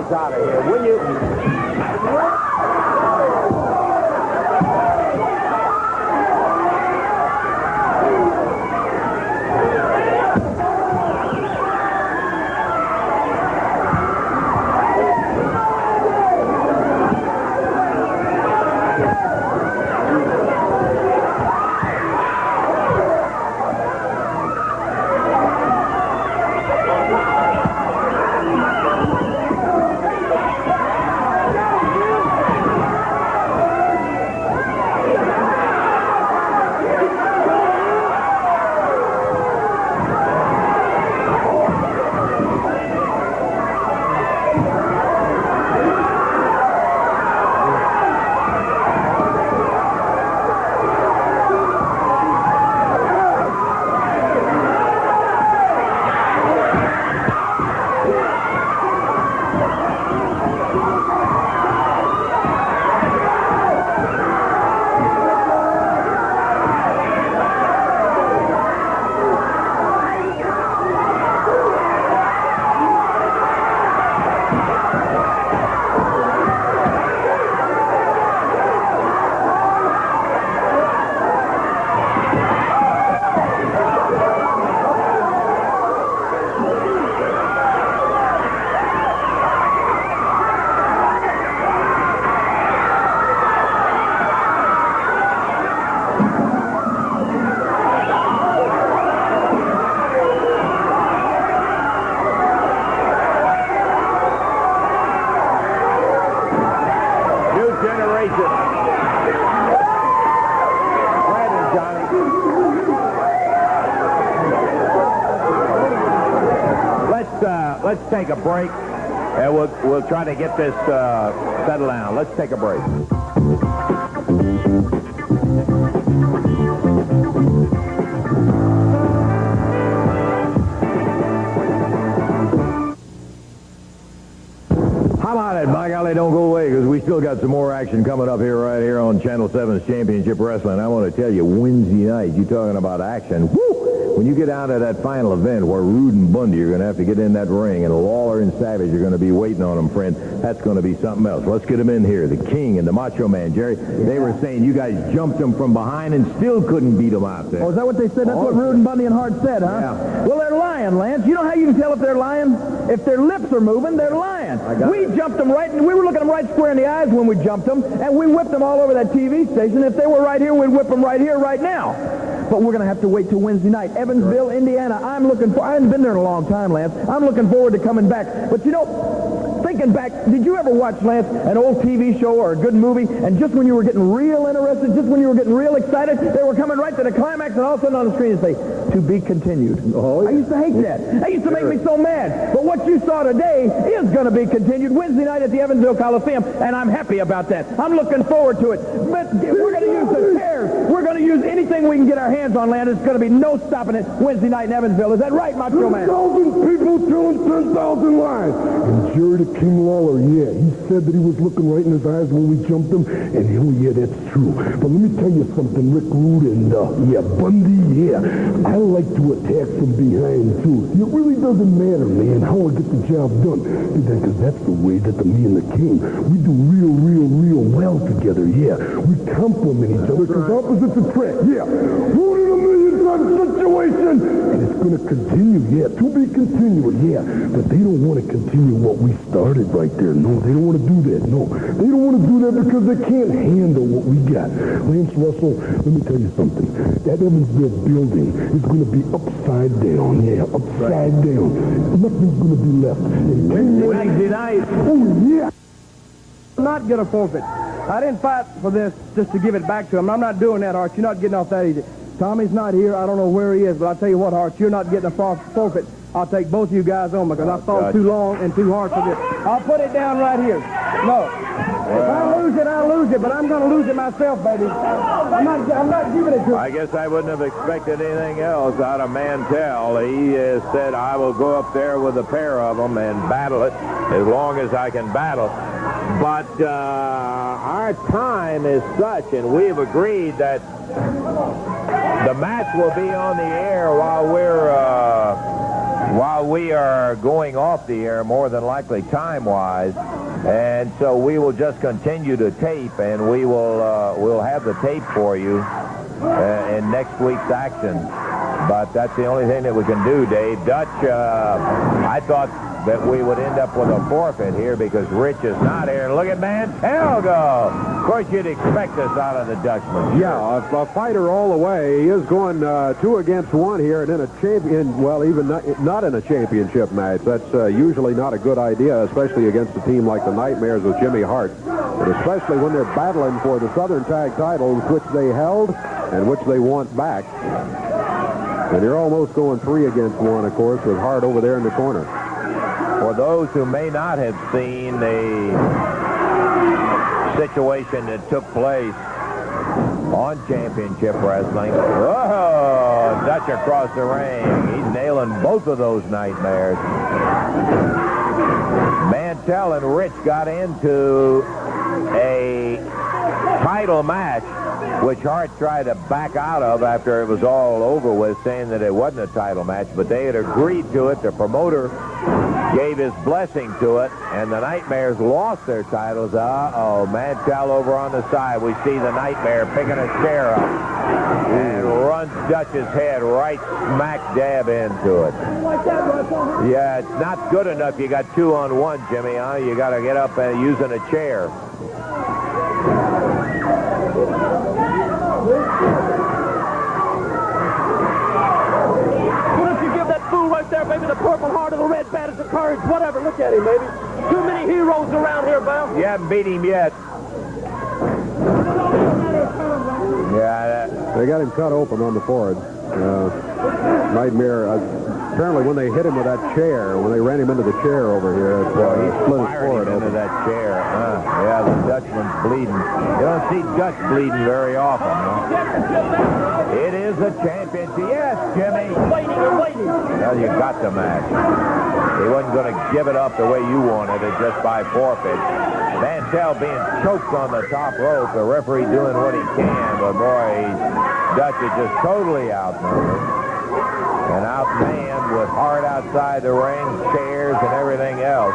Out of here, will you? Congratulations. Brandon, Johnny. Let's take a break, and we'll try to get this settled down. Let's take a break. How about it? By golly, don't go away, because we still got some more action coming up here right here on Channel 7's Championship Wrestling. I want to tell you, Wednesday night, you talking about action. Woo! When you get down to that final event where Rude and Bundy are going to have to get in that ring, and Lawler and Savage are going to be waiting on them, friend, that's going to be something else. Let's get them in here. The King and the Macho Man, Jerry. They were saying you guys jumped them from behind and still couldn't beat them out there. Oh, is that what they said? That's what Rude and Bundy and Hart said, huh? Yeah. Well, they're lying, Lance. You know how you can tell if they're lying? If their lips are moving, they're lying. We jumped them right, and we were looking them right square in the eyes when we jumped them, and we whipped them all over that TV station. If they were right here, we'd whip them right here, right now. But we're going to have to wait till Wednesday night. Evansville, Indiana. I haven't been there in a long time, Lance. I'm looking forward to coming back. But you know, thinking back, did you ever watch, Lance, an old TV show or a good movie, and just when you were getting real interested, just when you were getting real excited, they were coming right to the climax, and all of a sudden on the screen they say, "To be continued." Oh, yeah. I used to hate that. That used to make me so mad. But what you saw today is going to be continued Wednesday night at the Evansville Coliseum, and I'm happy about that. I'm looking forward to it. But we're going to use the chairs. We're going to use anything we can get our hands on, Lance. There's going to be no stopping it Wednesday night in Evansville. Is that right, Macho Man? 10,000 people telling 10,000 lies. And Jerry the King Lawler, yeah, he said that he was looking right in his eyes when we jumped him, and oh yeah, that's true. But let me tell you something, Rick Rude and Bundy, yeah, I like to attack from behind too. It really doesn't matter, man, how I get the job done, because that's the way that me and the King, we do real well together, yeah. We complement each other because opposites attract, yeah. 1 in a million type situation, and it's going to continue, yeah, to be continued, yeah. But they don't want to continue what we started right there. No, they don't want to do that. No, they don't want to do that because they can't handle what we got. Lance Russell, let me tell you something. That Evansville building is going to be upside down. Yeah, upside down. Nothing's going to be left. Wednesday night. Oh, yeah. I'm not going to forfeit. I didn't fight for this just to give it back to him. I'm not doing that, Hart. You're not getting off that easy. Tommy's not here. I don't know where he is, but I'll tell you what, Hart, you're not getting a forfeit. I'll take both of you guys on because I fought too long and too hard for this. I'll put it down right here. No. If I lose it, I'll lose it, but I'm going to lose it myself, baby. I'm not giving it to him. I guess I wouldn't have expected anything else out of Mantell. He said, I will go up there with a pair of them and battle it as long as I can battle. But our time is such, and we've agreed that the match will be on the air while we are going off the air, more than likely time-wise. And so we will just continue to tape, and we'll have the tape for you in next week's action. But that's the only thing that we can do, Dave. Dutch, I thought that we would end up with a forfeit here because Rich is not here. And look at Mantell go. Of course, you'd expect this out of the Dutchman. Yeah, a fighter all the way. He is going 2 against 1 here, and in a champion, well, even not in a championship match. That's usually not a good idea, especially against a team like the Nightmares with Jimmy Hart. But especially when they're battling for the Southern Tag titles, which they held and which they want back. And you're almost going 3 against 1, of course, with Hart over there in the corner. For those who may not have seen the situation that took place on Championship Wrestling. Whoa! Dutch across the ring. He's nailing both of those Nightmares. Mantell and Rich got into a title match, which Hart tried to back out of after it was all over with, saying that it wasn't a title match, but they had agreed to it. The promoter gave his blessing to it, and the Nightmares lost their titles. Uh-oh, Mantell over on the side. We see the Nightmare picking a chair up and runs Dutch's head right smack dab into it. Yeah, it's not good enough. You got 2 on 1, Jimmy, huh? You got to get up and using a chair. Right there, baby, the Purple Heart of the Red Bandits of Courage, whatever. Look at him, baby. Too many heroes around here, Val. You haven't beat him yet. Yeah. They got him cut open on the forward. Nightmare. Apparently, when they hit him with that chair, when they ran him into the chair over here, he split his forward into that chair. Yeah, the Dutchman's bleeding. You don't see Dutch bleeding very often. No? It is a championship. Yes, Jimmy. Waiting. Well, you got the match. He wasn't going to give it up the way you wanted it, just by forfeit. Mantell being choked on the top rope. The referee doing what he can, but boy, Dutch is just totally outnumbered. And outmanned with hard outside the ring, chairs, and everything else.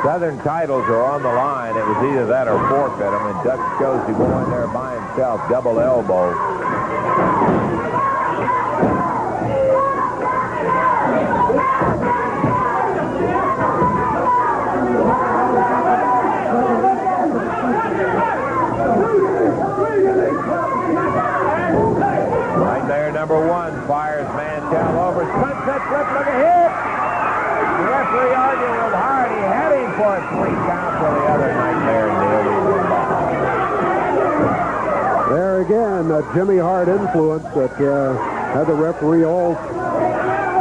Southern titles are on the line. It was either that or forfeit. I mean, Dutch chose to go in there by himself, double elbow. Nightmare number one fires Mantell over. Sunset flip, look at hit. The referee arguing with Hardy, heading for a 3 count for the other Nightmare deal. There again, Jimmy Hart influence that had the referee all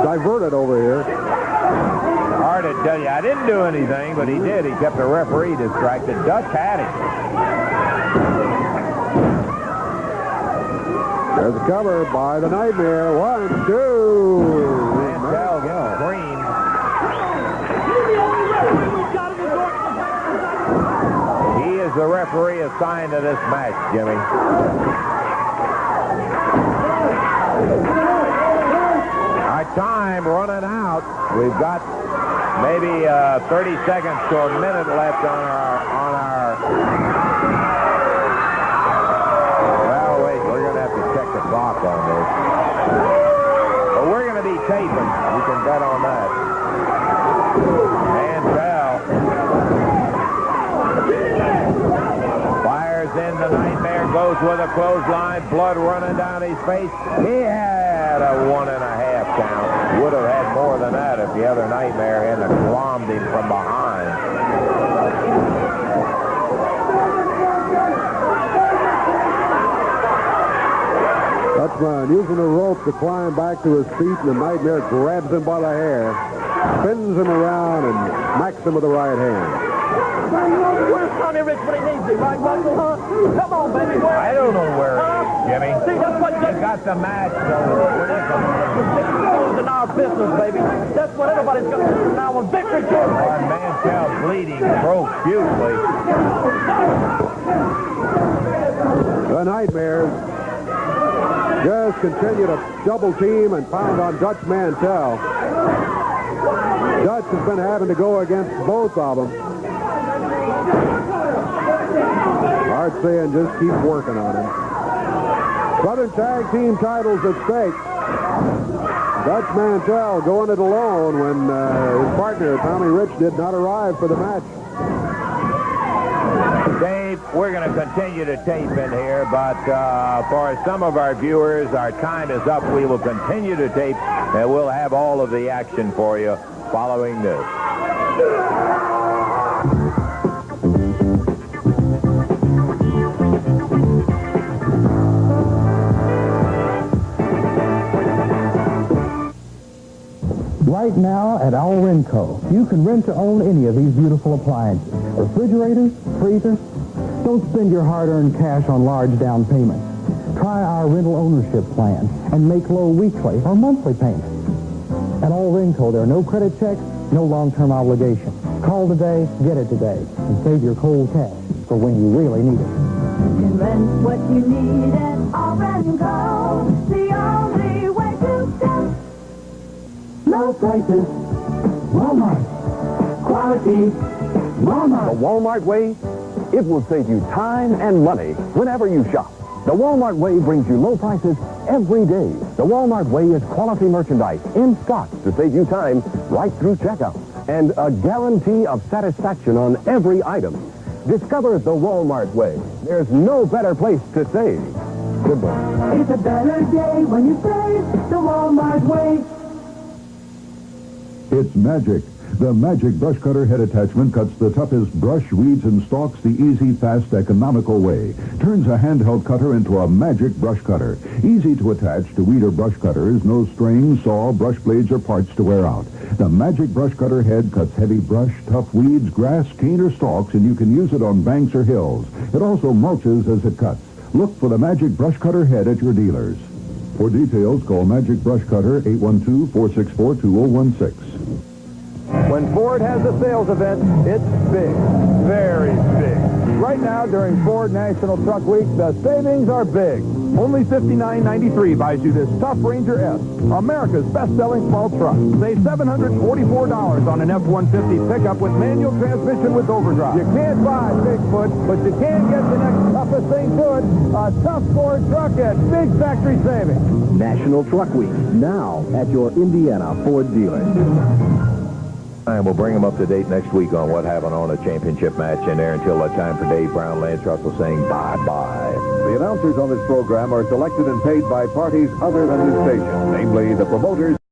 diverted over here. Hart had tell you, I didn't do anything, but he did. He kept the referee distracted. Dutch had it. There's a cover by the Nightmare. 1, 2. Mantell gets screamed. He is the referee assigned to this match, Jimmy. Our time running out. We've got maybe 30 seconds to a minute left on our. Well, wait. We're going to have to check the clock on this. But we're going to be taping. You can bet on that. Mantell fires in the Nightmare, goes with a clothesline, blood running down his face. He had a 1.5 count. Would have had more than that if the other Nightmare hadn't glommed him from behind. Dutchman using the rope to climb back to his feet, and the Nightmare grabs him by the hair, spins him around, and smacks him with the right hand. Where's Tommy Rich when he needs him, right, Russell, huh? Come on, baby. I don't know where it is, Jimmy. See, that's what You got the match, so we're not going in our business, baby. That's what everybody's going to do now. When victory comes. Mantell bleeding profusely. The Nightmares just continue to double team and pound on Dutch Mantell. Dutch has been having to go against both of them. Hart saying just keep working on him. Southern Tag Team titles at stake. Dutch Mantell going it alone when his partner, Tommy Rich, did not arrive for the match. Dave, we're going to continue to tape in here, but for some of our viewers, our time is up. We will continue to tape, and we'll have all of the action for you following this. Right now at our Renco, you can rent to own any of these beautiful appliances. Refrigerators, freezers. Don't spend your hard-earned cash on large down payments. Try our rental ownership plan and make low weekly or monthly payments. At all Renco, there are no credit checks, no long-term obligations. Call today, get it today, and save your cold cash for when you really need it. You can rent what you need at all Renco. The only way to go. Low prices. Walmart. Quality. Walmart. The Walmart way, it will save you time and money whenever you shop. The Walmart way brings you low prices every day. The Walmart way is quality merchandise in stock to save you time right through checkout. And a guarantee of satisfaction on every item. Discover the Walmart way. There's no better place to save. Goodbye. It's a better day when you save the Walmart way. It's magic. The Magic Brush Cutter head attachment cuts the toughest brush, weeds, and stalks the easy, fast, economical way. Turns a handheld cutter into a Magic Brush Cutter. Easy to attach to weed or brush cutters. No string, saw, brush blades, or parts to wear out. The Magic Brush Cutter head cuts heavy brush, tough weeds, grass, cane, or stalks, and you can use it on banks or hills. It also mulches as it cuts. Look for the Magic Brush Cutter head at your dealers. For details, call Magic Brush Cutter 812-464-2016. When Ford has a sales event, it's big. Very big. Right now, during Ford National Truck Week, the savings are big. Only $59.93 buys you this tough Ranger S, America's best-selling small truck. Save $744 on an F-150 pickup with manual transmission with overdrive. You can't buy Bigfoot, but you can get the next toughest thing to it, a tough Ford truck at big factory savings. National Truck Week, now at your Indiana Ford dealer. And we'll bring them up to date next week on what happened on a championship match in there. Until that time, for Dave Brown, Lance Russell saying bye-bye. The announcers on this program are selected and paid by parties other than this station, namely the promoters.